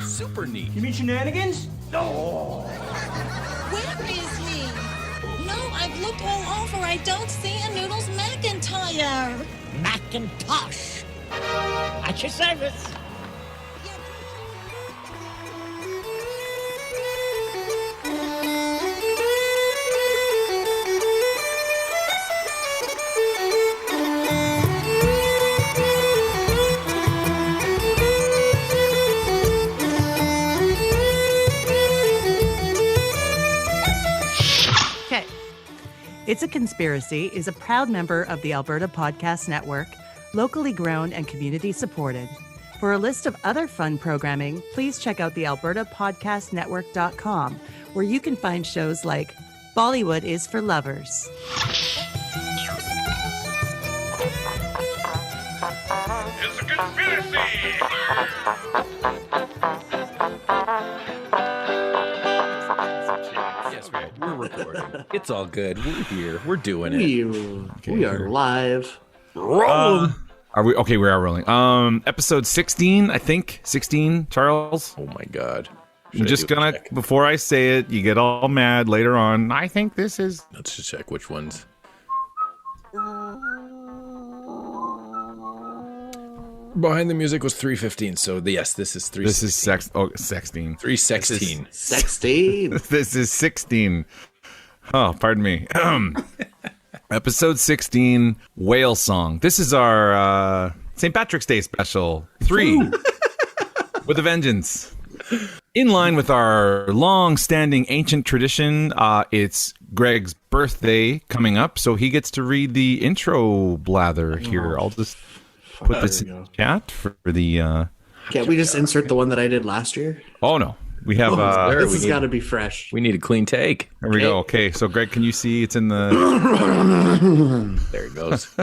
Super neat. You mean shenanigans? No. Where is he? No, I've looked all over. I don't see a Noodles McIntyre. Macintosh. At your service. It's a Conspiracy is a proud member of the Alberta Podcast Network, locally grown and community supported. For a list of other fun programming, please check out the albertapodcastnetwork.com, where you can find shows like Bollywood is for Lovers. It's a conspiracy! We're recording. It's all good. We're here. We're doing it. We are live. Rolling. Are we okay? We are rolling. Episode 16, I think. 16, Charles. Oh my God. I'm just gonna, before I say it, you get all mad later on. I think this is. Let's just check which ones. Behind the music was 3:15, so yes, this is 3:16. This is 16. 3:16. 16. This is 16. Oh, pardon me. Episode 16, Whale Song. This is our St. Patrick's Day special. 3. With a vengeance. In line with our long-standing ancient tradition, it's Greg's birthday coming up, so he gets to read the intro blather here. I'll just put this in the chat for the... Can't we just insert the one that I did last year? Oh, no. We have... this has got to be fresh. We need a clean take. There we go. Okay, so Greg, can you see it's in the... There it goes.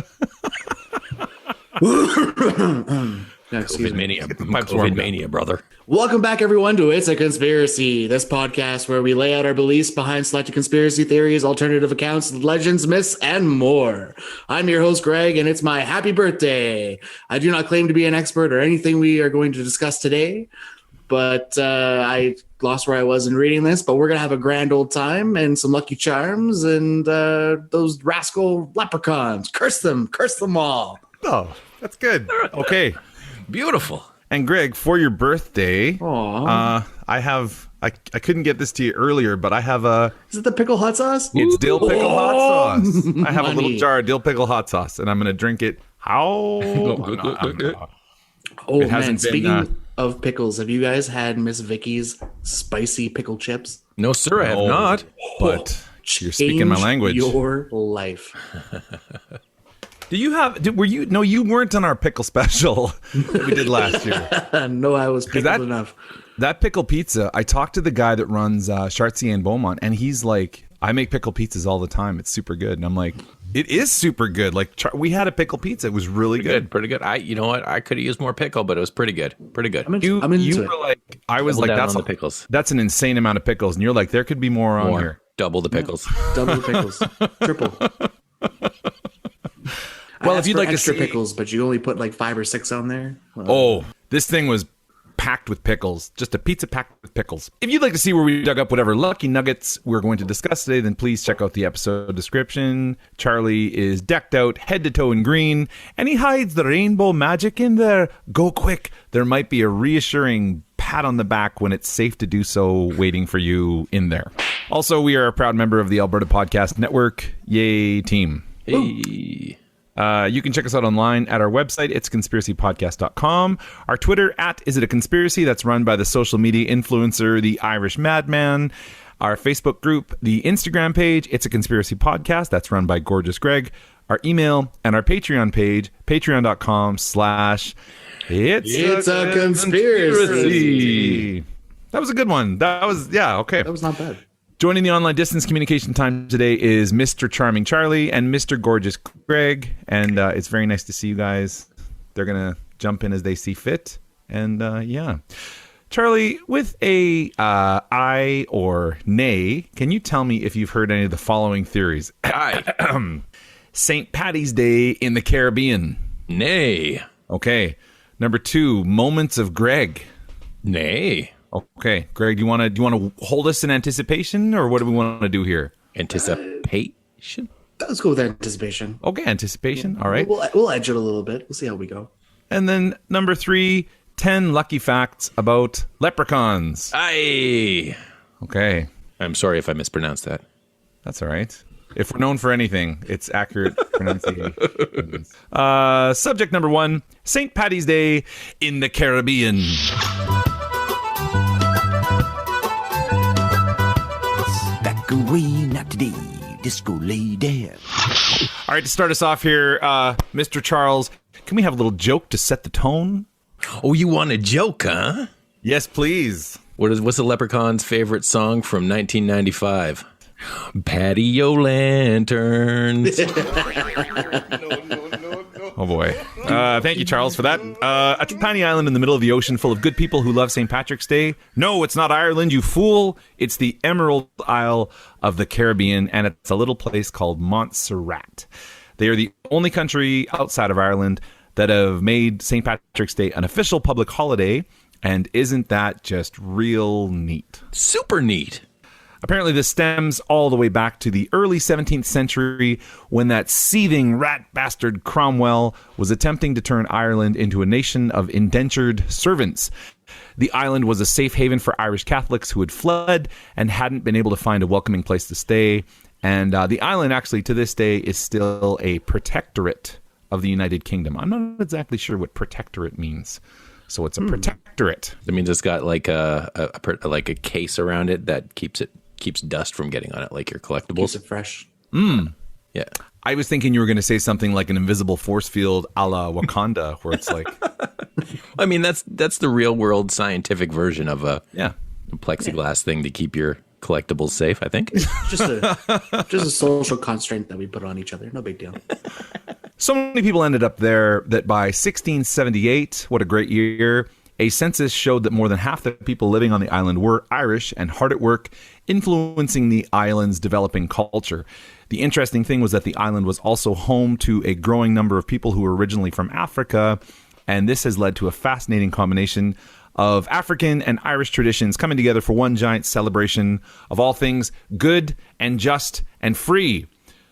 Excuse me. COVID mania, brother. Welcome back, everyone, to It's a Conspiracy, this podcast where we lay out our beliefs behind selected conspiracy theories, alternative accounts, legends, myths, and more. I'm your host, Greg, and it's my happy birthday. I do not claim to be an expert or anything we are going to discuss today, but I lost where I was in reading this, but we're going to have a grand old time and some Lucky Charms and those rascal leprechauns. Curse them all. Oh, that's good. Okay. Beautiful. And Greg, for your birthday, I couldn't get this to you earlier, but I have a... Is it the pickle hot sauce? It's dill pickle hot sauce. I have a little jar of dill pickle hot sauce, and I'm going to drink it. How? Oh, man, speaking of pickles, have you guys had Miss Vicky's spicy pickle chips? No, sir, I have not. But you're speaking my language. Your life. Do you have? Were you? No, you weren't on our pickle special that we did last year. No, I was pickled enough. That pickle pizza. I talked to the guy that runs Chartier and Beaumont, and he's like, "I make pickle pizzas all the time. It's super good." And I'm like, "It is super good." Like we had a pickle pizza. It was really good. Pretty good. You know what? I could have used more pickle, but it was pretty good. Pretty good. You were like, I was like, that's the pickles. That's an insane amount of pickles, and you're like, there could be more on here. Double the pickles. Double the pickles. Triple. Well, if you'd like extra to see pickles, but you only put like 5 or 6 on there. This thing was packed with pickles. Just a pizza packed with pickles. If you'd like to see where we dug up whatever lucky nuggets we're going to discuss today, then please check out the episode description. Charlie is decked out head to toe in green, and he hides the rainbow magic in there. Go quick. There might be a reassuring pat on the back when it's safe to do so waiting for you in there. Also, we are a proud member of the Alberta Podcast Network. Yay, team. Hey. You can check us out online at our website, it's conspiracypodcast.com. Our Twitter, Is It a Conspiracy? That's run by the social media influencer, the Irish Madman. Our Facebook group, the Instagram page, It's a Conspiracy Podcast. That's run by Gorgeous Greg. Our email and our Patreon page, patreon.com/It's a Conspiracy. That was a good one. That was not bad. Joining the online distance communication time today is Mr. Charming Charlie and Mr. Gorgeous Greg, and it's very nice to see you guys. They're going to jump in as they see fit, and Charlie, with a aye or nay, can you tell me if you've heard any of the following theories? Aye. St. Paddy's Day in the Caribbean. Nay. Okay. Number 2, moments of Greg. Nay. Okay, Greg, do you want to hold us in anticipation, or what do we want to do here? Anticipation? Let's go with anticipation. Okay, anticipation. Yeah. All right. We'll edge it a little bit. We'll see how we go. And then number 3, 10 lucky facts about leprechauns. Aye. Okay. I'm sorry if I mispronounced that. That's all right. If we're known for anything, it's accurate pronunciation. Subject number 1, St. Paddy's Day in the Caribbean. Back away, not today. Disco lady. All right, to start us off here, Mr. Charles, can we have a little joke to set the tone? Oh, you want a joke, huh? Yes, please. What's the Leprechaun's favorite song from 1995? Patio lanterns. Oh boy. Thank you, Charles, for that. A tiny island in the middle of the ocean full of good people who love St. Patrick's Day. No, it's not Ireland, you fool. It's the Emerald Isle of the Caribbean, and it's a little place called Montserrat. They are the only country outside of Ireland that have made St. Patrick's Day an official public holiday, and isn't that just real neat? Super neat. Apparently, this stems all the way back to the early 17th century when that seething rat bastard Cromwell was attempting to turn Ireland into a nation of indentured servants. The island was a safe haven for Irish Catholics who had fled and hadn't been able to find a welcoming place to stay. And the island, actually, to this day, is still a protectorate of the United Kingdom. I'm not exactly sure what protectorate means. So it's a protectorate. That means it's got like a case around it that keeps dust from getting on it, like your collectibles. Keeps it fresh. Yeah. I was thinking you were going to say something like an invisible force field a la Wakanda, where it's like... I mean, that's the real world scientific version of a plexiglass thing to keep your collectibles safe, I think. just a social constraint that we put on each other. No big deal. So many people ended up there that by 1678, what a great year, a census showed that more than half the people living on the island were Irish and hard at work, influencing the island's developing culture. The interesting thing was that the island was also home to a growing number of people who were originally from Africa, and this has led to a fascinating combination of African and Irish traditions coming together for one giant celebration of all things good and just and free.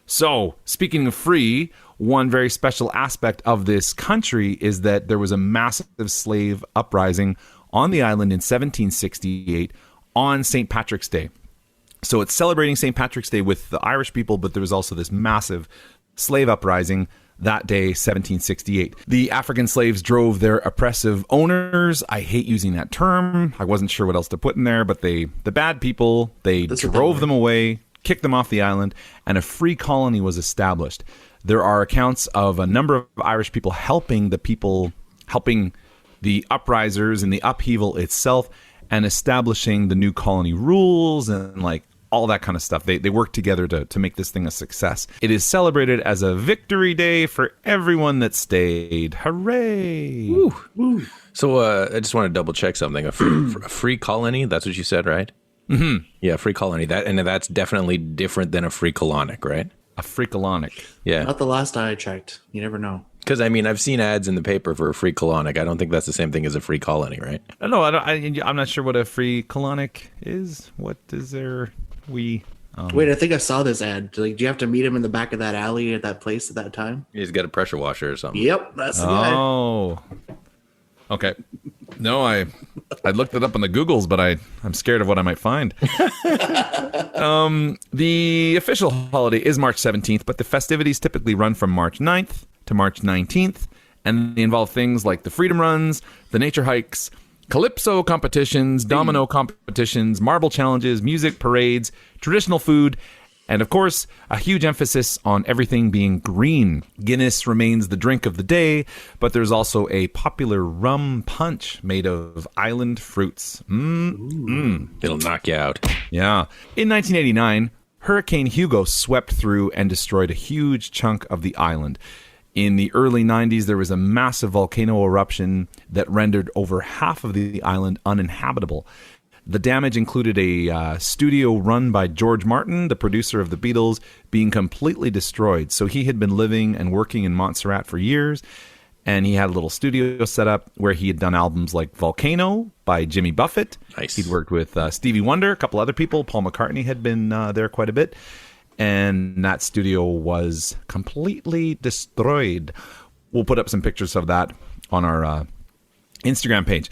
So, speaking of free, one very special aspect of this country is that there was a massive slave uprising on the island in 1768 on St. Patrick's Day. So it's celebrating St. Patrick's Day with the Irish people, but there was also this massive slave uprising that day, 1768. The African slaves drove their oppressive owners. I hate using that term. I wasn't sure what else to put in there, but the bad people, they drove them away, kicked them off the island, and a free colony was established. There are accounts of a number of Irish people helping the uprisers in the upheaval itself and establishing the new colony rules and like all that kind of stuff. They work together to make this thing a success. It is celebrated as a victory day for everyone that stayed. Hooray! Woo. Woo. So I just want to double check something. A free colony, that's what you said, right? Mm-hmm. Yeah, free colony. That's definitely different than a free colonic, right? A free colonic. Yeah. Not the last I checked. You never know. Because, I mean, I've seen ads in the paper for a free colonic. I don't think that's the same thing as a free colony, right? No, I'm not sure what a free colonic is. What is there? Wait, I think I saw this ad. Like, do you have to meet him in the back of that alley at that place at that time? He's got a pressure washer or something. Yep, that's the guy. Oh. Okay. No, I looked it up on the Googles, but I'm scared of what I might find. The official holiday is March 17th, but the festivities typically run from March 9th to March 19th, and they involve things like the freedom runs, the nature hikes, calypso competitions, domino competitions, marble challenges, music, parades, traditional food, and of course, a huge emphasis on everything being green. Guinness remains the drink of the day, but there's also a popular rum punch made of island fruits. It'll knock you out. Yeah. In 1989, Hurricane Hugo swept through and destroyed a huge chunk of the island. In the early 90s, there was a massive volcano eruption that rendered over half of the island uninhabitable. The damage included a studio run by George Martin, the producer of the Beatles, being completely destroyed. So he had been living and working in Montserrat for years. and he had a little studio set up where he had done albums like Volcano by Jimmy Buffett. Nice. He'd worked with Stevie Wonder, a couple other people. Paul McCartney had been there quite a bit. And that studio was completely destroyed. We'll put up some pictures of that on our Instagram page.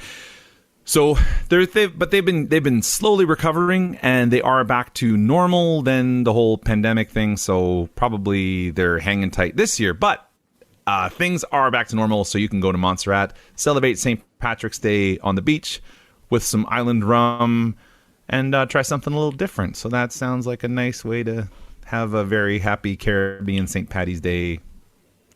So they've been slowly recovering, and they are back to normal than the whole pandemic thing. So probably they're hanging tight this year, but things are back to normal. So you can go to Montserrat, celebrate St. Patrick's Day on the beach with some island rum, and try something a little different. So that sounds like a nice way to have a very happy Caribbean St. Patty's Day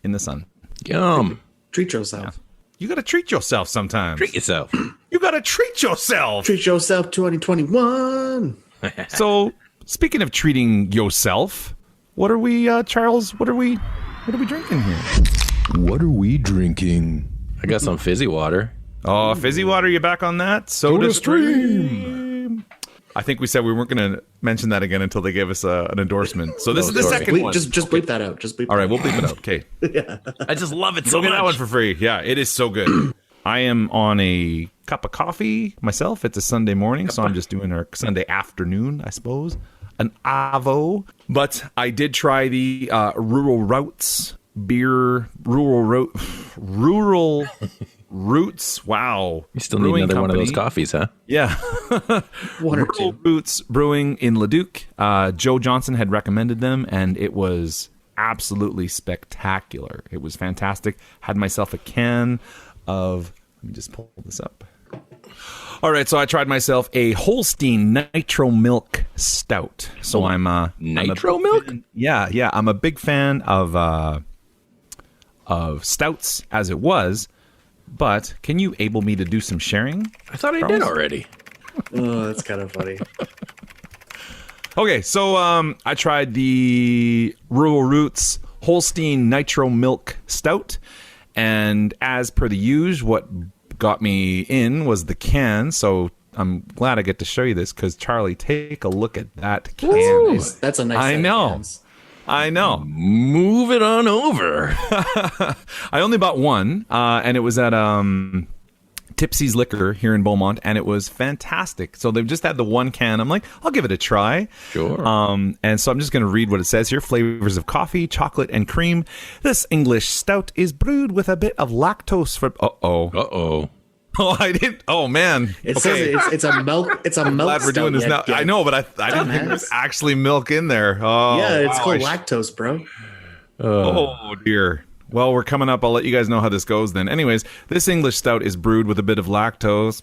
in the sun. Yum. Treat yourself. Yeah. You got to treat yourself sometimes. Treat yourself. You got to treat yourself. Treat yourself 2021. So, speaking of treating yourself, what are we, Charles? What are we drinking here? What are we drinking? I got some fizzy water. Oh, fizzy water, you back on that? Soda Stream. I think we said we weren't going to mention that again until they gave us an endorsement. So this is the second one. Just bleep that out. Just bleep. All right, we'll bleep it out. Okay. Yeah. I just love it so Go get much. that one for free. Yeah, it is so good. I am on a cup of coffee myself. It's a Sunday morning, so I'm just doing our Sunday afternoon, I suppose. An Avo. But I did try the Rural Routes beer. Rural Roots. Wow. You still need another one of those coffees, huh? Yeah. One or Rural two. Roots Brewing in Leduc. Joe Johnson had recommended them, and it was absolutely spectacular. It was fantastic. Had myself a can of... Let me just pull this up. All right, so I tried myself a Holstein Nitro Milk Stout. So Nitro milk? Yeah. I'm a big fan of stouts as it was. But can you able me to do some sharing? I thought I did already. Oh, that's kind of funny. Okay, so I tried the Rural Roots Holstein Nitro Milk Stout. And as per the usual, what got me in was the can. So I'm glad I get to show you this because, Charlie, take a look at that can. Ooh, that's a nice I set of know. cans. I know. Move it on over. I only bought one, and it was at Tipsy's Liquor here in Beaumont, and it was fantastic. So they've just had the one can. I'm like, I'll give it a try. Sure. And so I'm just going to read what it says here. Flavors of coffee, chocolate, and cream. This English stout is brewed with a bit of lactose for... Uh-oh. Oh, I didn't... Oh, man. It says it's a milk. It's a I'm milk. glad we're doing this now. I know, but I didn't think there was actually milk in there. Oh, Yeah, it's wow, called lactose, bro. Oh, dear. Well, we're coming up. I'll let you guys know how this goes then. Anyways, this English stout is brewed with a bit of lactose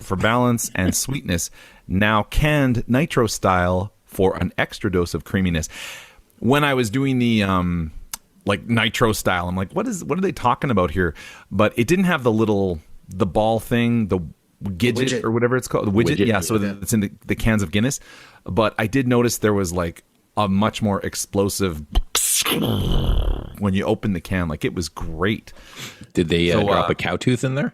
for balance and sweetness. Now canned nitro style for an extra dose of creaminess. When I was doing the like nitro style, I'm like, what are they talking about here? But it didn't have the ball thing, the widget or whatever it's called. The widget. Yeah, so it's in the cans of Guinness. But I did notice there was like a much more explosive when you open the can. Like, it was great. Did they drop a cow tooth in there?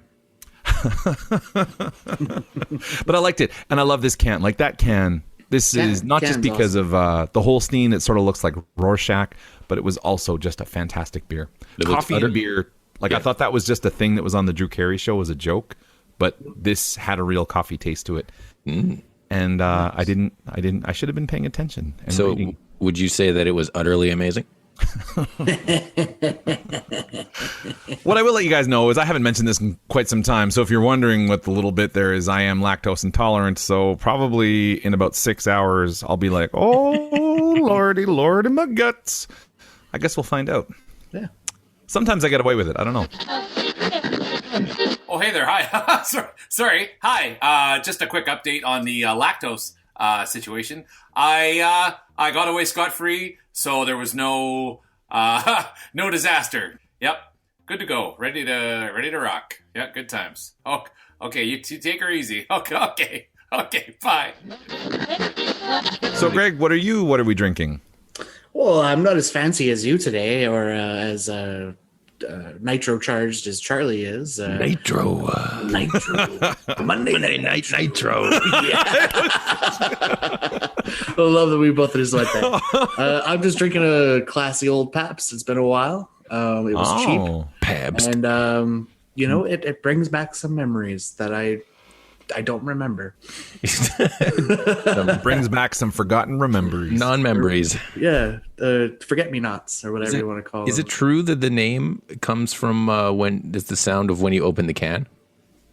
But I liked it, and I love this can. Like, that can, this is not just because of the Holstein. It sort of looks like Rorschach, but it was also just a fantastic beer. Coffee and beer. Like, I thought that was just a thing that was on the Drew Carey show as a joke, but this had a real coffee taste to it. And I should have been paying attention. And so reading. Would you say that it was utterly amazing? What I will let you guys know is I haven't mentioned this in quite some time. So if you're wondering what the little bit there is, I am lactose intolerant. So probably in about 6 hours, I'll be like, oh, lordy my guts. I guess we'll find out. Yeah. Sometimes I get away with it. I don't know. Oh, hey there. Hi. Sorry. Hi. Just a quick update on the lactose situation. I got away scot-free, so there was no disaster. Yep. Good to go. Ready to rock. Yeah, good times. Oh, okay. You take her easy. Okay. Bye. So, Greg, what are we drinking? Well, I'm not as fancy as you today, or as nitro charged as Charlie is. Nitro. Monday night Nitro. I love that we both just like that. I'm just drinking a classy old Pabst. It's been a while. It was cheap. Pabst. And, you know, it brings back some memories that I don't remember. Brings back some forgotten remembers. Non-memories. Yeah, forget-me-nots or whatever you want to call Is them. it true that the name comes from when it's the sound of when you open the can?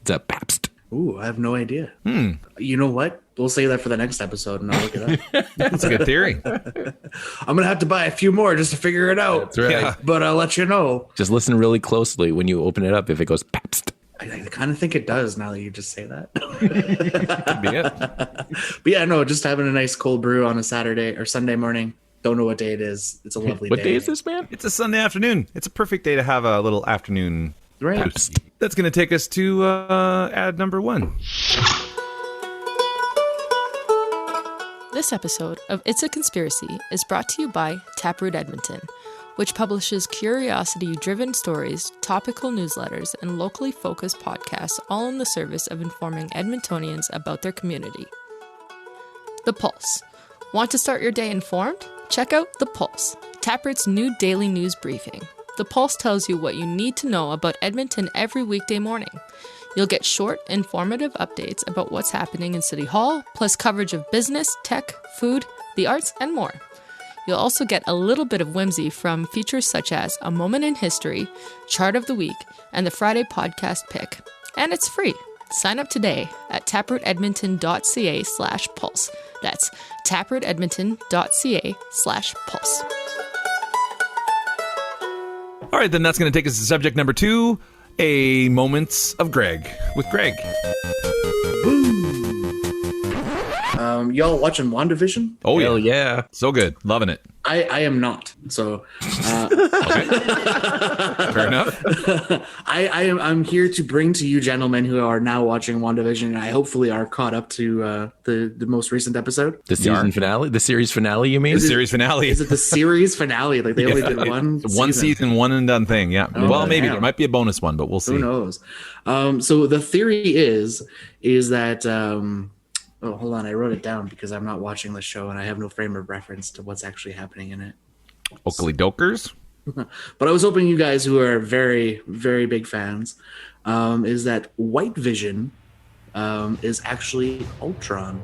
It's a Pabst. Ooh, I have no idea. You know what? We'll save that for the next episode and I'll look it up. That's a good theory. I'm going to have to buy a few more just to figure it out. That's right. Yeah. But I'll let you know. Just listen really closely when you open it up if it goes Pabst. I kind of think it does now that you just say that. Could be it. But yeah, no, just having a nice cold brew on a Saturday or Sunday morning. Don't know what day it is. It's a lovely What day. day is this, man? It's a Sunday afternoon. It's a perfect day to have a little afternoon. Right. Pabst. That's going to take us to ad number 1. This episode of It's a Conspiracy is brought to you by Taproot Edmonton, which publishes curiosity-driven stories, topical newsletters, and locally focused podcasts, all in the service of informing Edmontonians about their community. The Pulse. Want to start your day informed? Check out The Pulse, Taproot's new daily news briefing. The Pulse tells you what you need to know about Edmonton every weekday morning. You'll get short, informative updates about what's happening in City Hall, plus coverage of business, tech, food, the arts, and more. You'll also get a little bit of whimsy from features such as A Moment in History, Chart of the Week, and the Friday Podcast Pick. And it's free. Sign up today at taprootedmonton.ca/pulse. That's taprootedmonton.ca/pulse. All right, then that's going to take us to subject number 2, a Moments of Greg with Greg. Y'all watching WandaVision? Oh, Hell yeah. yeah. So good. Loving it. I am not. So Fair enough. I'm here to bring to you gentlemen who are now watching WandaVision and I hopefully are caught up to the most recent episode. The season finale? The series finale, you mean? The series finale. Is it the series finale? Like they only did one season, one and done thing. Yeah. Oh, well, maybe damn. there might be a bonus one, but we'll see. Who knows? So the theory is that oh, hold on, I wrote it down because I'm not watching the show and I have no frame of reference to what's actually happening in it. Oakley Dokers. But I was hoping you guys who are very, very big fans, is that White Vision is actually Ultron.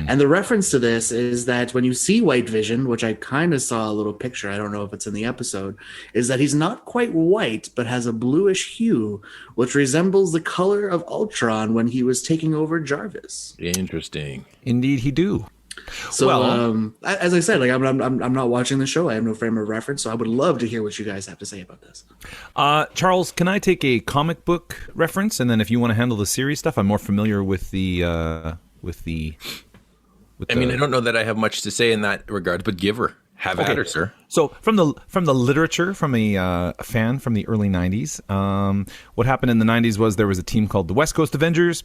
And the reference to this is that when you see White Vision, which I kind of saw a little picture, I don't know if it's in the episode, is that he's not quite white, but has a bluish hue, which resembles the color of Ultron when he was taking over Jarvis. Interesting. Indeed, he do. So, Well- as I said, like I'm not watching the show. I have no frame of reference, so I would love to hear what you guys have to say about this. Charles, can I take a comic book reference, and then if you want to handle the series stuff, I'm more familiar with the. I mean, I don't know that I have much to say in that regard, but give her. Have at her, sir. So from the literature, from a fan from the early 90s, what happened in the 90s was there was a team called the West Coast Avengers,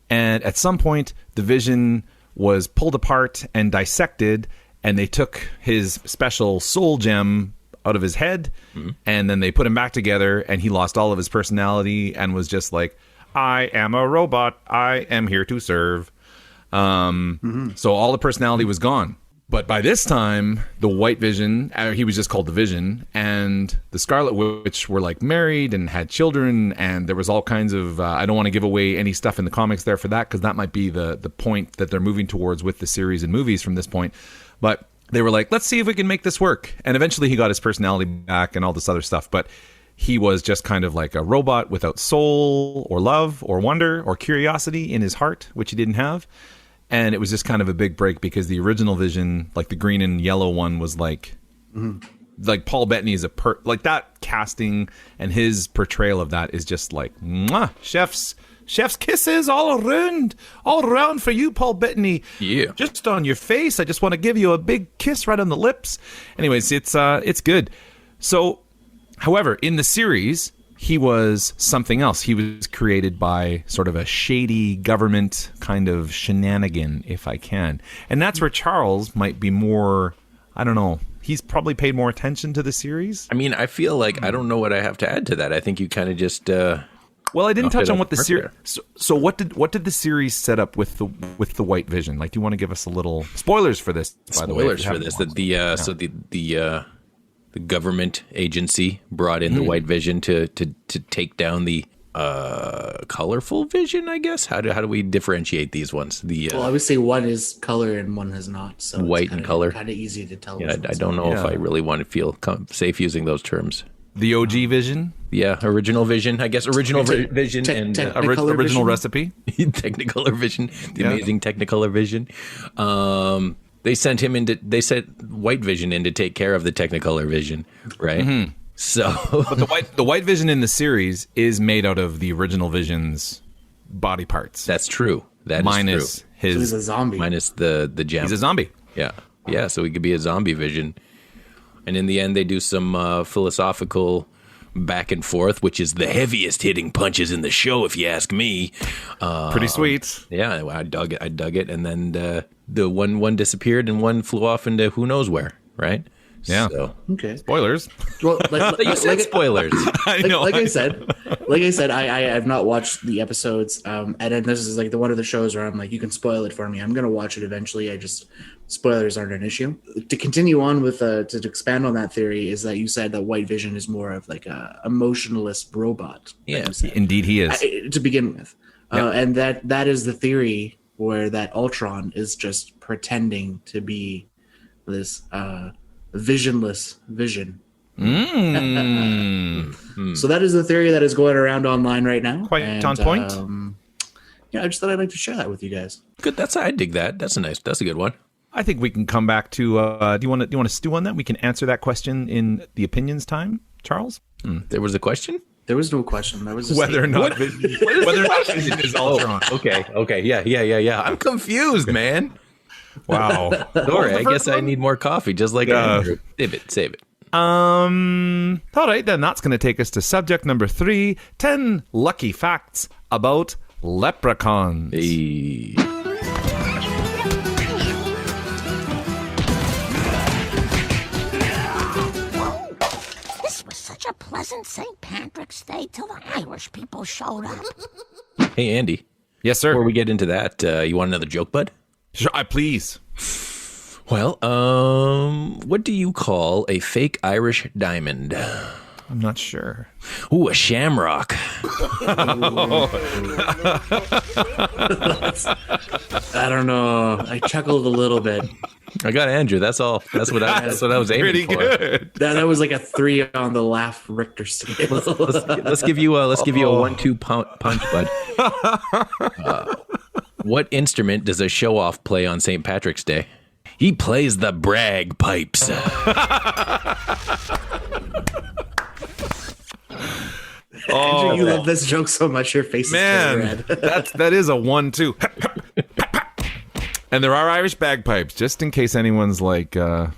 and at some point, the Vision was pulled apart and dissected, and they took his special soul gem out of his head, and then they put him back together, and he lost all of his personality and was just like, I am a robot. I am here to serve. So all the personality was gone. But by this time, the White Vision, he was just called the Vision, and the Scarlet Witch were like married and had children, and there was all kinds of, I don't want to give away any stuff in the comics there for that, because that might be the point that they're moving towards with the series and movies from this point. But they were like, let's see if we can make this work. And eventually he got his personality back and all this other stuff, but he was just kind of like a robot without soul or love or wonder or curiosity in his heart, which he didn't have. And it was just kind of a big break because the original Vision, like the green and yellow one, was like, like Paul Bettany is like that casting and his portrayal of that is just like, mwah, chef's kisses all around for you, Paul Bettany. Yeah, just on your face. I just want to give you a big kiss right on the lips. Anyways, it's good. So, however, in the series, he was something else. He was created by sort of a shady government kind of shenanigan, if I can. And that's where Charles might be more, I don't know, he's probably paid more attention to the series. I mean, I feel like I don't know what I have to add to that. I think you kind of just Well, I didn't touch on what the series. series. So what did the series set up with the White Vision? Like, do you want to give us a little spoilers for this? By the way, Spoilers for this. So the government agency brought in the White Vision to take down the colorful vision, I guess. How do we differentiate these ones? Well, I would say one is color and one is not. So white and color. Kind of easy to tell. Yeah, I don't know if I really want to feel safe using those terms. The OG Vision? Yeah, original Vision. I guess original Vision and original vision? recipe. Technicolor Vision, the amazing Technicolor Vision. They sent White Vision in to take care of the Technicolor Vision, right? Mm-hmm. So, but the White Vision in the series is made out of the original Vision's body parts. That's true. Minus is true. his. So he's a zombie. Minus the gem. He's a zombie. Yeah. So he could be a zombie Vision. And in the end, they do some philosophical back and forth, which is the heaviest hitting punches in the show, if you ask me. Pretty sweet. Yeah, I dug it. And then the one disappeared and one flew off into who knows where, right? Yeah. So, okay. Spoilers. Well, you said spoilers. I know. Like I said, I have not watched the episodes. And then this is like one of the shows where I'm like, you can spoil it for me. I'm gonna watch it eventually. Spoilers aren't an issue. To continue on with to expand on that theory is that you said that White Vision is more of like a emotionless robot. Yeah, indeed he is. To begin with, and that is the theory where that Ultron is just pretending to be this visionless Vision. So that is the theory that is going around online right now. Quite on point. I just thought I'd like to share that with you guys. Good. I dig that. That's a good one. I think we can come back to. Do you want to stew on that? We can answer that question in the opinions time, Charles. There was a question. There was no question. That was just whether or not Vision is Ultron. Okay. Yeah. I'm confused, man. Wow. Sorry, I guess I need more coffee, just like Andrew. Save it. All right, then that's going to take us to subject number 3, 10 lucky facts about leprechauns. This was such a pleasant St. Patrick's Day till the Irish people showed up. Hey, Andy. Yes, sir. Before we get into that, you want another joke, bud? Sure, please. Well, what do you call a fake Irish diamond? I'm not sure. Ooh, a shamrock. I don't know. I chuckled a little bit. I got Andrew. That's all. That's what I was aiming Pretty for. good. That was like a 3 on the laugh Richter scale. Let's give you a 1-2 punch, bud. What instrument does a show-off play on St. Patrick's Day? He plays the brag pipes. Andrew, you love this joke so much, your face is Man, that is a 1-2. And there are Irish bagpipes, just in case anyone's like, yeah.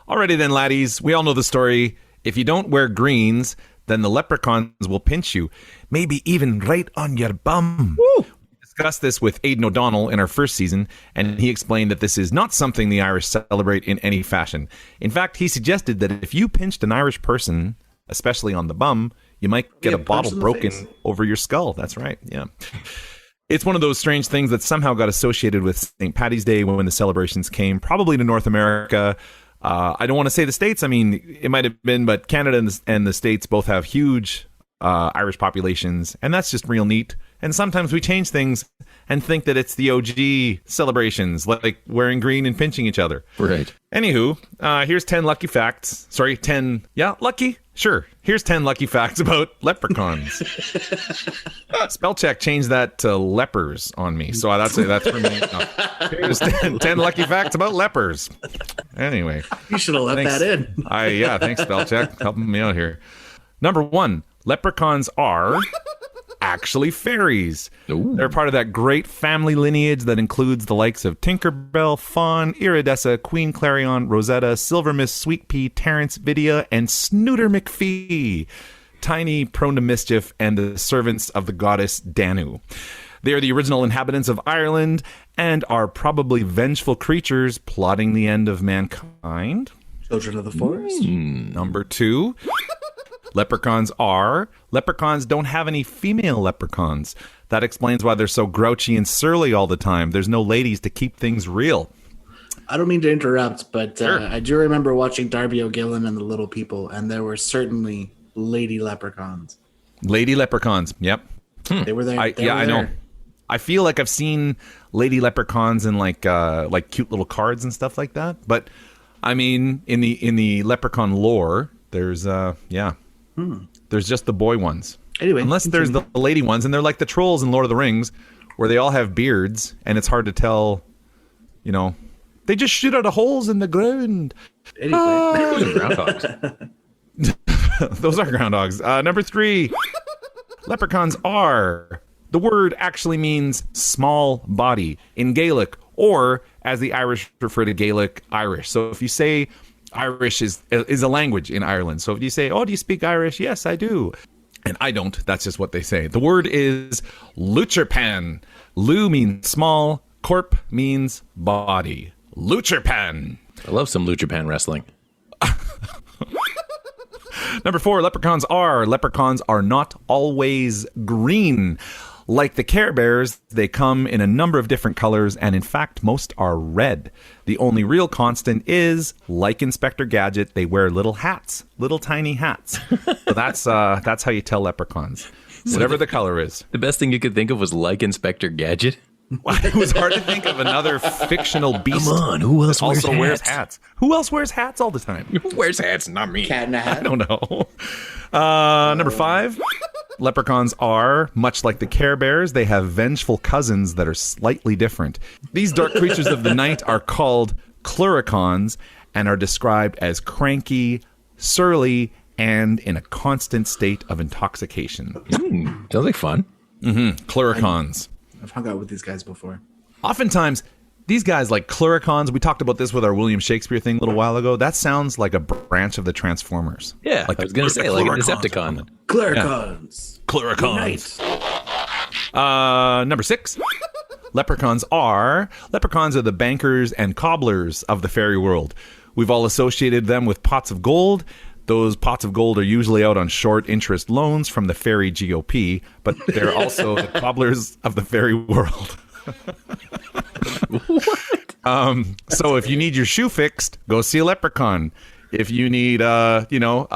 Alrighty then, laddies. We all know the story. If you don't wear greens, then the leprechauns will pinch you. Maybe even right on your bum. Woo! Discussed this with Aidan O'Donnell in our first season, and he explained that this is not something the Irish celebrate in any fashion. In fact, he suggested that if you pinched an Irish person, especially on the bum, you might get a bottle broken over your skull. That's right, yeah. It's one of those strange things that somehow got associated with St. Paddy's Day when the celebrations came, probably to North America. I don't want to say the States. I mean, it might have been, but Canada and the States both have huge Irish populations, and that's just real neat. And sometimes we change things and think that it's the OG celebrations, like wearing green and pinching each other. Right. Anywho, here's 10 lucky facts. Sorry, 10. Yeah, lucky? Sure. Here's 10 lucky facts about leprechauns. Spell check changed that to lepers on me. So that's for me. Here's 10 lucky facts about lepers. Anyway. You should have let that in. Thanks, spell check. Helping me out here. Number 1, leprechauns are actually fairies. Ooh. They're part of that great family lineage that includes the likes of Tinkerbell, Fawn, Iridessa, Queen Clarion, Rosetta, Silver Miss, Sweet Pea, Terrence, Vidya, and Snooter McPhee. Tiny, prone to mischief, and the servants of the goddess Danu. They are the original inhabitants of Ireland and are probably vengeful creatures plotting the end of mankind. Children of the Forest. Number 2. Leprechauns don't have any female leprechauns. That explains why they're so grouchy and surly all the time. There's no ladies to keep things real. I don't mean to interrupt, but Sure. I do remember watching Darby O'Gillen and the Little People, and there were certainly lady leprechauns. Lady leprechauns, yep. They were there. I know. I feel like I've seen lady leprechauns in like cute little cards and stuff like that. But I mean, in the leprechaun lore, there's there's just the boy ones. Anyway, unless there's the lady ones, and they're like the trolls in Lord of the Rings, where they all have beards, and it's hard to tell. You know, they just shoot out of holes in the ground. Anyway. Groundhogs. Those are groundhogs. Number 3, leprechauns are. The word actually means small body in Gaelic, or as the Irish refer to Gaelic, Irish. So if you say Irish is a language in Ireland. So if you say, oh, do you speak Irish? Yes, I do. And I don't. That's just what they say. The word is Leprechaun. Lu means small. Corp means body. Leprechaun. I love some Leprechaun wrestling. Number 4, leprechauns are not always green. Like the Care Bears, they come in a number of different colors, and in fact, most are red. The only real constant is, like Inspector Gadget, they wear little hats, little tiny hats. So that's how you tell leprechauns, whatever the color is. The best thing you could think of was like Inspector Gadget. It was hard to think of another fictional beast. Come on, who else also wears hats? hats? Who else wears hats all the time? Who wears hats? Not me. Cat in a hat. I don't know. Number 5, leprechauns are, much like the Care Bears, they have vengeful cousins that are slightly different. These dark creatures of the night are called cluricons and are described as cranky, surly, and in a constant state of intoxication. Sounds like fun. Cluricons. I've hung out with these guys before. Oftentimes, these guys like cluricons, we talked about this with our William Shakespeare thing a little while ago. That sounds like a branch of the Transformers. Yeah, like I was going to say, like a Decepticon. Cluricons. Cluricons. Number 6. Leprechauns are the bankers and cobblers of the fairy world. We've all associated them with pots of gold. Those pots of gold are usually out on short interest loans from the fairy GOP, but they're also the cobblers of the fairy world. What? So if you need your shoe fixed, go see a leprechaun. If you need, if you need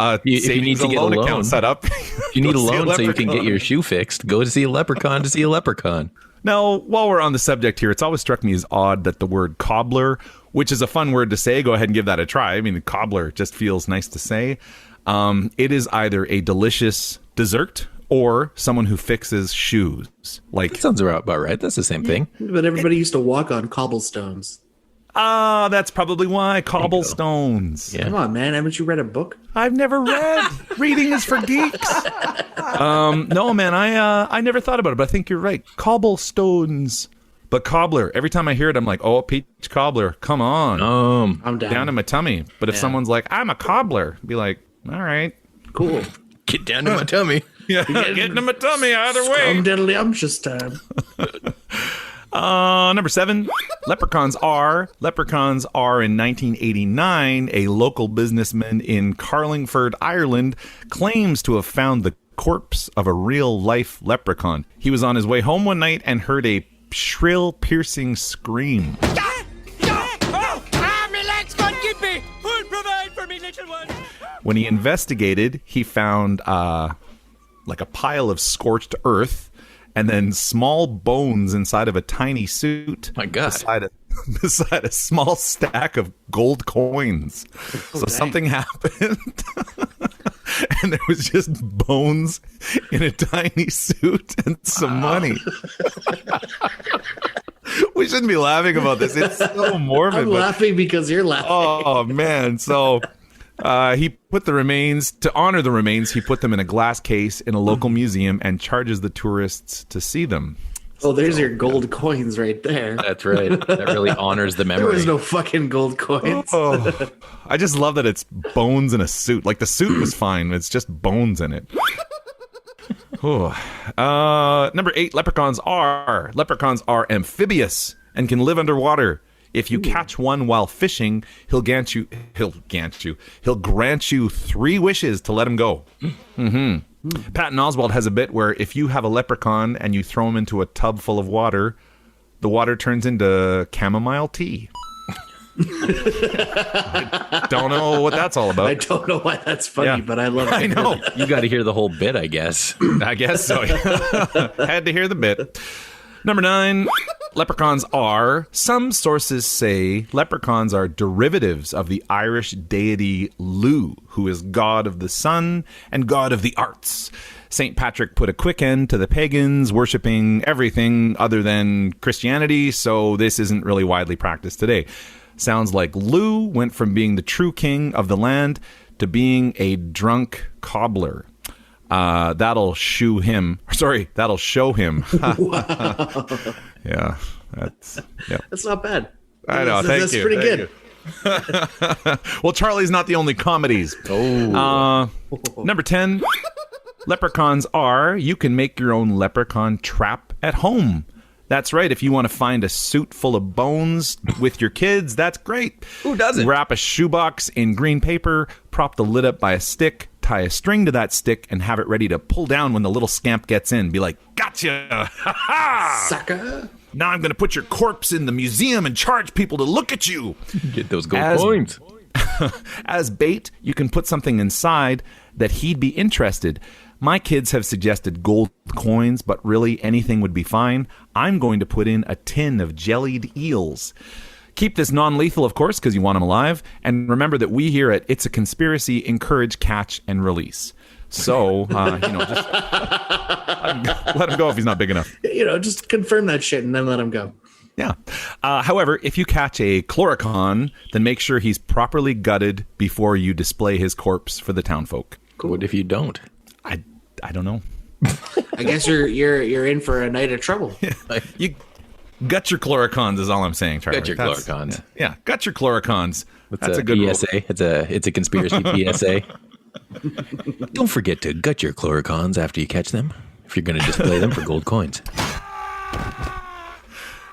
to get a loan account set up, if you need a loan so you can get your shoe fixed, go to see a leprechaun to see a leprechaun. Now, while we're on the subject here, it's always struck me as odd that the word cobbler, which is a fun word to say, go ahead and give that a try. I mean, cobbler just feels nice to say. It is either a delicious dessert or someone who fixes shoes. Like, that sounds about right. That's the same thing. But everybody used to walk on cobblestones. That's probably why. Cobblestones. Yeah. Come on, man. Haven't you read a book? I've never read. Reading is for geeks. No, man, I never thought about it, but I think you're right. Cobblestones. But cobbler, every time I hear it, I'm like, oh, peach cobbler, come on. I'm down. Down in my tummy. But if someone's like, I'm a cobbler, be like, all right. Cool. Get down to my tummy. Yeah, get into my tummy either way. Diddly-umptious time. Number 7, leprechauns are in 1989, a local businessman in Carlingford, Ireland, claims to have found the corpse of a real-life leprechaun. He was on his way home one night and heard a shrill, piercing scream. When he investigated, he found like a pile of scorched earth and then small bones inside of a tiny suit. My God. Beside a small stack of gold coins. So something happened. And there was just bones in a tiny suit and some money. We shouldn't be laughing about this. It's so morbid. I'm laughing because you're laughing. Oh, man. So he put the remains, to honor the remains, he put them in a glass case in a local museum and charges the tourists to see them. Oh, there's your gold coins right there. That's right. That really honors the memory. There was no fucking gold coins. Oh, I just love that it's bones in a suit. Like, the suit was fine. It's just bones in it. Number 8, leprechauns are amphibious and can live underwater. If you catch one while fishing, he'll grant you 3 wishes to let him go. Patton Oswalt has a bit where if you have a leprechaun and you throw him into a tub full of water, the water turns into chamomile tea. I don't know what that's all about. I don't know why that's funny, but I love it. I know. You got to hear the whole bit, I guess. I guess so. Had to hear the bit. Number 9, leprechauns are, some sources say, leprechauns are derivatives of the Irish deity Lu, who is god of the sun and god of the arts. St. Patrick put a quick end to the pagans worshipping everything other than Christianity, so this isn't really widely practiced today. Sounds like Lu went from being the true king of the land to being a drunk cobbler. That'll show him. Wow. Yeah, that's not bad. I know. That's you. pretty good. Well, Charlie's not the only comedies. Number 10, leprechauns are, you can make your own leprechaun trap at home. That's right. If you want to find a suit full of bones with your kids, that's great. Who doesn't? Wrap a shoebox in green paper, prop the lid up by a stick, tie a string to that stick, and have it ready to pull down when the little scamp gets in. Be like, gotcha! Ha-ha! Sucker! Now I'm going to put your corpse in the museum and charge people to look at you. Get those gold coins. As bait, you can put something inside that he'd be interested. My kids have suggested gold coins, but really anything would be fine. I'm going to put in a tin of jellied eels. Keep this non-lethal, of course, because you want them alive. And remember that we here at It's a Conspiracy encourage catch and release. So, just let him go if he's not big enough. Just confirm that shit and then let him go. Yeah. However, if you catch a chloricon, then make sure he's properly gutted before you display his corpse for the townfolk. Cool. What if you don't? I don't know. I guess you're in for a night of trouble. You gut your chloricons is all I'm saying, Charlie. Gut your chloricons. Yeah, gut your chloricons. That's a good PSA. rule. It's a conspiracy PSA. Don't forget to gut your chloricons after you catch them if you're going to display them for gold coins.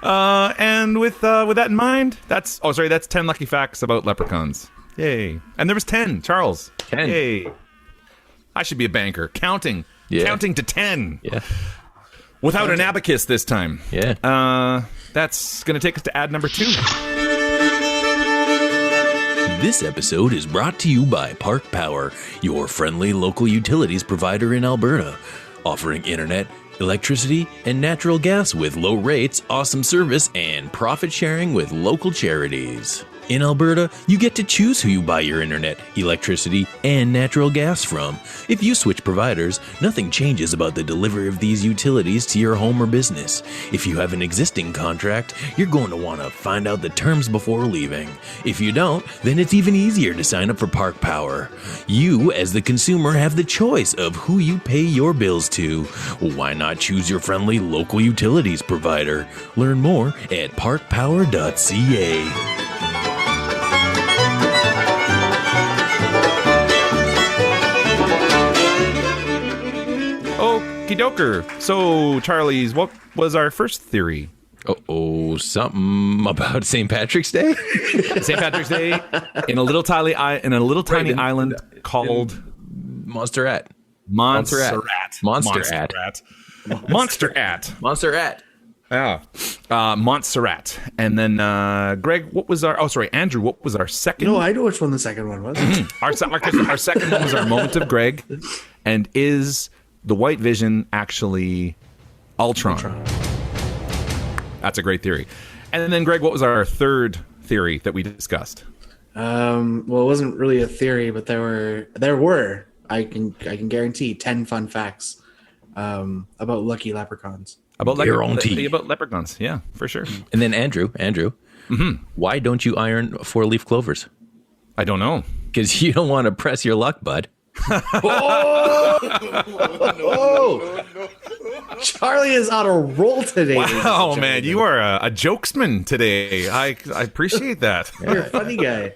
And with that in mind, that's 10 lucky facts about leprechauns. Yay. And there was 10, Charles. 10. Yay. I should be a banker. Counting to 10. Yeah. Without an abacus this time. Yeah. That's going to take us to ad number 2. This episode is brought to you by Park Power, your friendly local utilities provider in Alberta, offering internet, electricity, and natural gas with low rates, awesome service, and profit sharing with local charities. In Alberta, you get to choose who you buy your internet, electricity, and natural gas from. If you switch providers, nothing changes about the delivery of these utilities to your home or business. If you have an existing contract, you're going to want to find out the terms before leaving. If you don't, then it's even easier to sign up for Park Power. You, as the consumer, have the choice of who you pay your bills to. Why not choose your friendly local utilities provider? Learn more at parkpower.ca. Okie doker. So, Charlie's, what was our first theory? Something about St. Patrick's Day? St. Patrick's Day in a little tiny island called Montserrat. Montserrat. Yeah. Montserrat. And then, Greg, what was Andrew, what was our second? No, I know which one the second one was. Our second one was our moment of Greg. And is the White Vision actually Ultron? That's a great theory. And then, Greg, what was our third theory that we discussed? Well, it wasn't really a theory, but there were. I can guarantee 10 fun facts about lucky leprechauns. About leprechauns, yeah, for sure. And then Andrew, why don't you iron 4-leaf clovers? I don't know. Because you don't want to press your luck, bud. Oh! Charlie is on a roll today. Wow, man, you are a jokesman today. I appreciate that. You're a funny guy.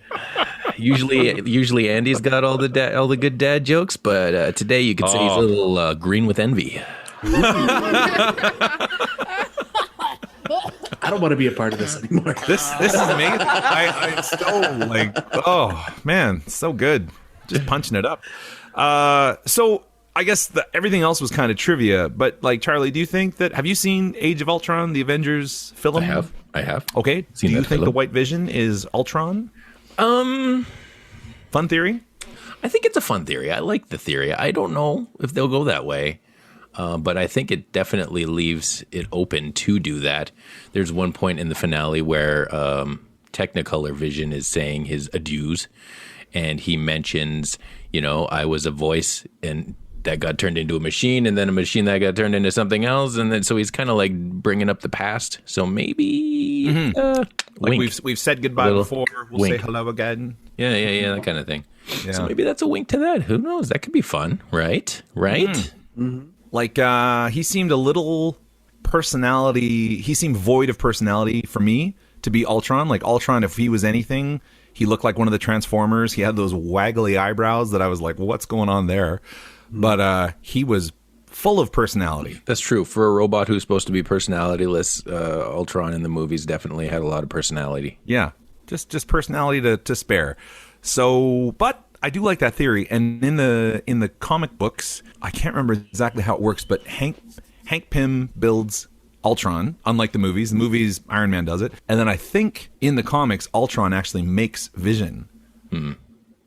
Usually Andy's got all the good dad jokes, but today you could say he's a little green with envy. I I don't want to be a part of this anymore. This is amazing. I so like, oh man, so good. Just punching it up. So I guess everything else was kind of trivia, but like Charlie, do you think that, have you seen Age of Ultron, the Avengers film? I have. Okay. Do you think the White Vision is Ultron? Fun theory? I think it's a fun theory. I like the theory. I don't know if they'll go that way. But I think it definitely leaves it open to do that. There's one point in the finale where Technicolor Vision is saying his adieus, and he mentions, I was a voice and that got turned into a machine, and then a machine that got turned into something else, and then so he's kind of like bringing up the past. So maybe like we've said goodbye before. We'll say hello again. Yeah, that kind of thing. Yeah. So maybe that's a wink to that. Who knows? That could be fun, right? Like he seemed a little personality. He seemed void of personality for me to be Ultron. Like Ultron, if he was anything, he looked like one of the Transformers. He had those waggly eyebrows that I was like, what's going on there? But he was full of personality. That's true. For a robot who's supposed to be personalityless, Ultron in the movies definitely had a lot of personality. Yeah, just personality to spare. So, but I do like that theory. And in the comic books, I can't remember exactly how it works, but Hank Pym builds Ultron, unlike the movies. The movies, Iron Man does it. And then I think in the comics, Ultron actually makes Vision.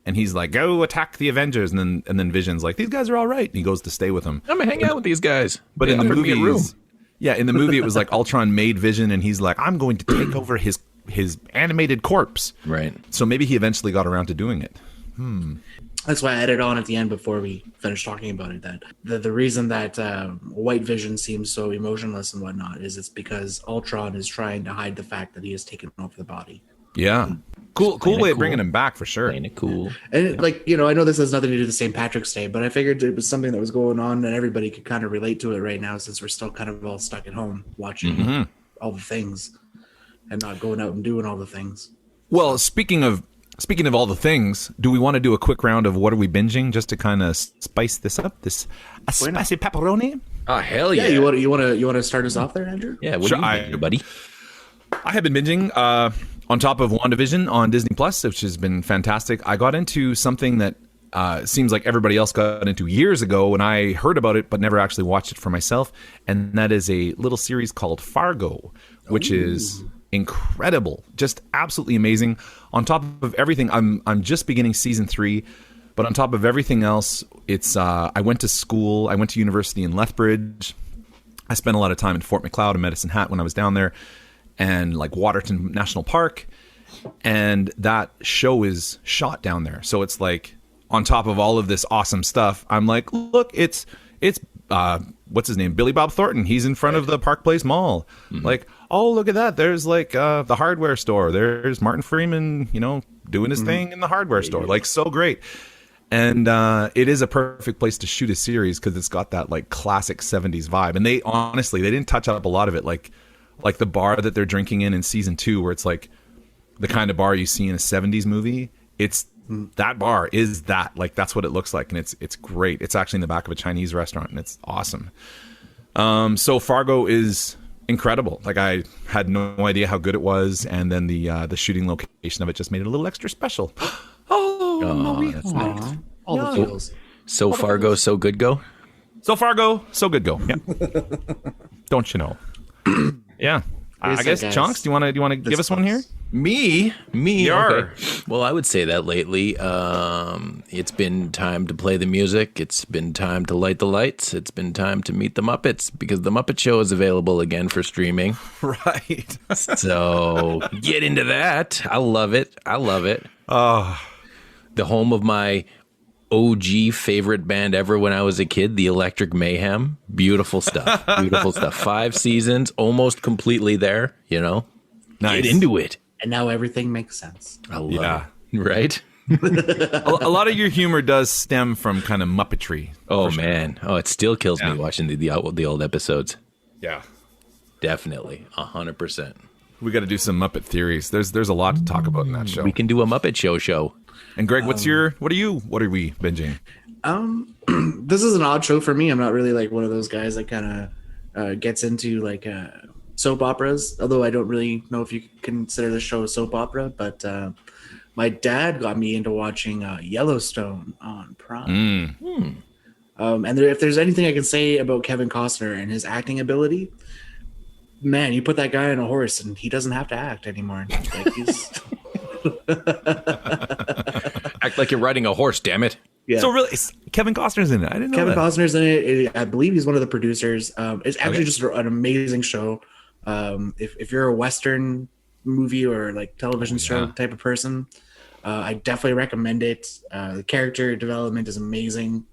And he's like, go attack the Avengers. And then Vision's like, these guys are all right. And he goes to stay with them. I'm going to hang out with these guys. But in the movies, in the movie, it was like Ultron made Vision, and he's like, I'm going to take over his animated corpse. Right. So maybe he eventually got around to doing it. That's why I added on at the end before we finished talking about it, that the reason that White Vision seems so emotionless and whatnot is it's because Ultron is trying to hide the fact that he has taken over the body. Yeah. Cool way of bringing him back for sure. Ain't it cool? And I know this has nothing to do with St. Patrick's Day, but I figured it was something that was going on and everybody could kind of relate to it right now since we're still kind of all stuck at home watching all the things and not going out and doing all the things. Well, speaking of all the things, do we want to do a quick round of what are we binging just to kind of spice this up? This spicy pepperoni? Oh, hell yeah. Yeah, you want to start us off there, Andrew? Yeah, what are you doing, buddy? I have been binging on top of WandaVision on Disney Plus, which has been fantastic. I got into something that seems like everybody else got into years ago when I heard about it, but never actually watched it for myself. And that is a little series called Fargo, which is incredible, just absolutely amazing. On top of everything, I'm just beginning season 3, but on top of everything else, it's I went to university in Lethbridge. I spent a lot of time in Fort Macleod and Medicine Hat when I was down there, and like Waterton National Park, and that show is shot down there. So it's like on top of all of this awesome stuff, I'm like, look, it's what's his name? Billy Bob Thornton. He's in front of the Park Place Mall. Like, oh, look at that. There's like the hardware store. There's Martin Freeman, doing his thing in the hardware store. Like, so great. And it is a perfect place to shoot a series because it's got that like classic 70s vibe. And they didn't touch up a lot of it. Like the bar that they're drinking in season 2, where it's like the kind of bar you see in a 70s movie. It's that bar is that, like, that's what it looks like. And it's great. It's actually in the back of a Chinese restaurant, and it's awesome. So Fargo is incredible. Like, I had no idea how good it was. And then the shooting location of it just made it a little extra special. That's nice. All the feels. So Fargo, so good go? So Fargo, so good go. Yeah. Don't you know? Yeah. I guess, Chonks, do you want to give us one here? Me? Yar. Okay. Well, I would say that lately, it's been time to play the music. It's been time to light the lights. It's been time to meet the Muppets, because the Muppet Show is available again for streaming. Right. So get into that. I love it. Oh. The home of my OG favorite band ever when I was a kid, the Electric Mayhem. Beautiful stuff. 5 seasons, almost completely there, Nice. Get into it. And now everything makes sense. I love it. Right? A lot of your humor does stem from kind of Muppetry. Oh, man. Oh, it still kills me watching the old episodes. Yeah. Definitely. 100%. We got to do some Muppet theories. There's a lot to talk about in that show. We can do a Muppet show. And Greg, what are we binging? This is an odd show for me. I'm not really like one of those guys that kind of gets into like soap operas, although I don't really know if you consider the show a soap opera, but my dad got me into watching Yellowstone on Prime. And if there's anything I can say about Kevin Costner and his acting ability, man, you put that guy on a horse and he doesn't have to act anymore. Like he's Act like you're riding a horse, damn it. Yeah. So really, Kevin Costner's in it. I didn't know Kevin that. Costner's in it. I believe he's one of the producers. It's actually just an amazing show. If you're a Western movie or like television show type of person, I definitely recommend it. The character development is amazing.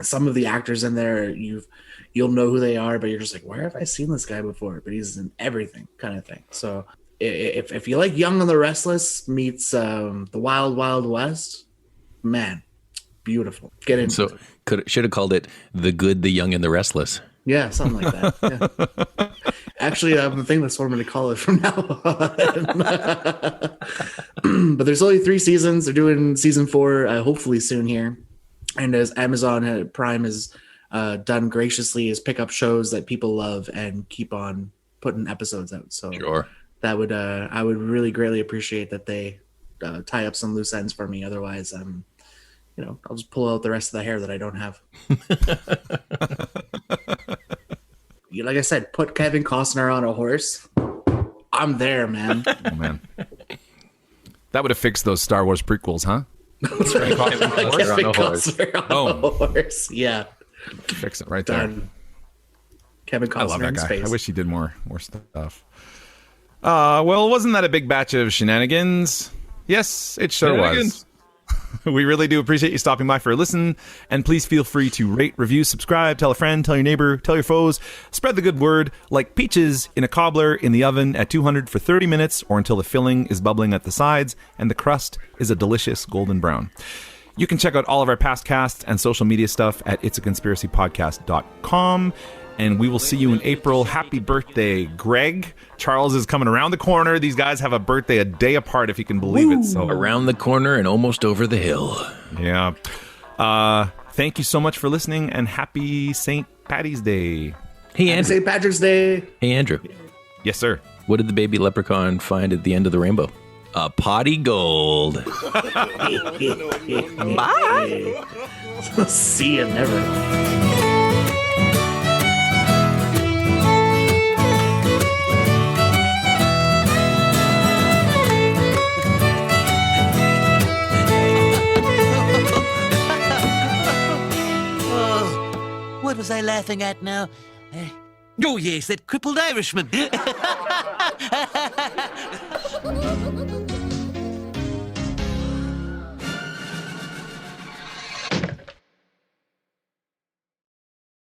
Some of the actors in there, you'll know who they are, but you're just like, where have I seen this guy before? But he's in everything, kind of thing. So if you like Young and the Restless meets the Wild Wild West, man, beautiful. Get into it. Should have called it The Good, the Young, and the Restless. Yeah, something like that. Yeah. Actually, I think that's what I'm going to call it from now on. But there's only 3 seasons. They're doing season 4 hopefully soon here. And as Amazon Prime has done graciously, is pick up shows that people love and keep on putting episodes out. So that would I would really greatly appreciate that they tie up some loose ends for me. Otherwise, I'll just pull out the rest of the hair that I don't have. Like I said, put Kevin Costner on a horse. I'm there, man. Oh, man. That would have fixed those Star Wars prequels, huh? Kevin Costner on a horse. Yeah. Fix it right there. Kevin Costner I love that in guy. space. I wish he did more stuff. Well, wasn't that a big batch of shenanigans? Yes, it sure was. We really do appreciate you stopping by for a listen, and please feel free to rate, review, subscribe, tell a friend, tell your neighbor, tell your foes, spread the good word like peaches in a cobbler in the oven at 200 for 30 minutes or until the filling is bubbling at the sides and the crust is a delicious golden brown. You can check out all of our past casts and social media stuff at itsaconspiracypodcast.com. And we will see you in April. Happy birthday, Greg. Charles is coming around the corner. These guys have a birthday a day apart, if you can believe it. So around the corner and almost over the hill. Yeah. Thank you so much for listening, and happy St. Paddy's Day. Hey, Andrew. St. Patrick's Day. Hey, Andrew. Yes, sir. What did the baby leprechaun find at the end of the rainbow? A potty gold. Bye. See you never. What was I laughing at now? Oh, yes, that crippled Irishman.